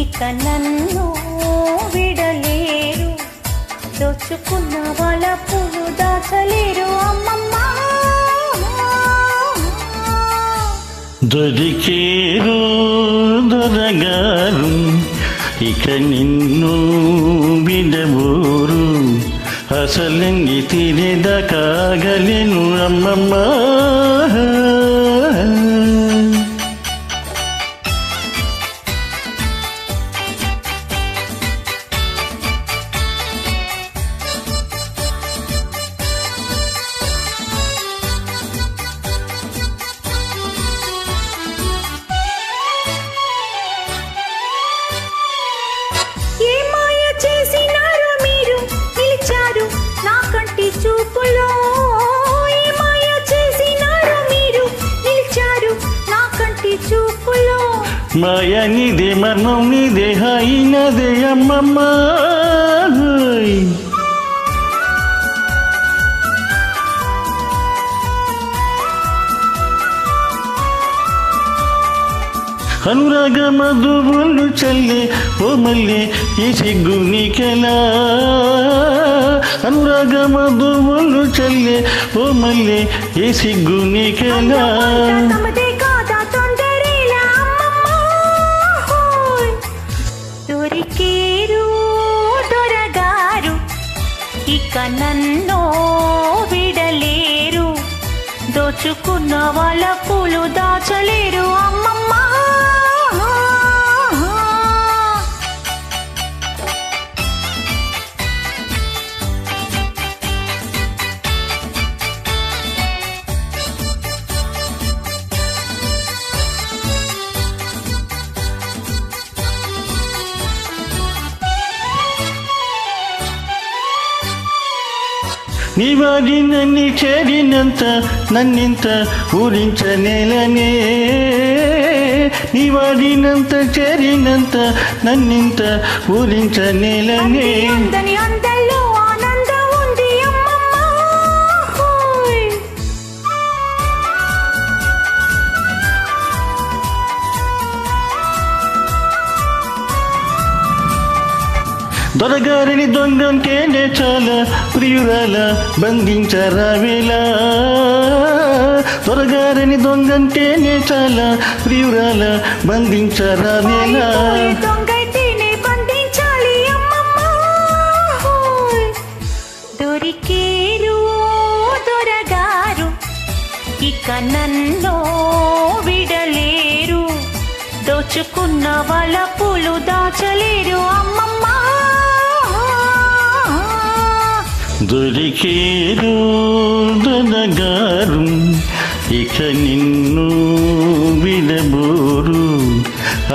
ఇక నన్ను విడలేరు, దోచుకున్న వాళ్ళ పువ్వు దాచలేరు అమ్మమ్మ. దొరికేరు దొరగారు, ఇక నిన్ను విడబోరు, అసలంగి తినేదకాగలేను అమ్మమ్మ. మాయా నీదే మర్మం నీదే హాయినదే అమ్మమ్మ. అనురాగ మధువులు చల్లే ఓ మల్లె ఈ సిగ్గు నీకెలా, అనురాగ మధువులు చల్లే ఓ మల్లె ఈ సిగ్గు నీకెలా. దొరికేరు దొరగారు, ఇక నన్ను విడలేరు, దోచుకున్న వాళ్ళ పూలు దాచలేరు అమ్మమ్మ. నీ వాడి నన్ను చేరినంత నన్నింత ఊరించనేలనే, నీ వాడినంత చేరినంత నన్నింత ఊరించనేలనే. అందరిలో ఆనందం ఉంది అమ్మమ్మ. దొరగారిని దొంగంటేనే చాలా ప్రియురాల బంధించరావేలా, దొరగారిని దొంగంటేనే చాలా ప్రియురాల బంధించరావేలా. దొరికేరు దొరగారు, ఇక నన్ను విడలేరు, దోచుకున్న వాళ్ళ పూలు దాచలేరు అమ్మమ్మ. దొరికేరు దొరగారు, ఇక నిన్ను విడబోరు,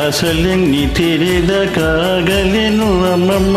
అసలన్నీ తెరేదకాగలేను అమ్మమ్మ.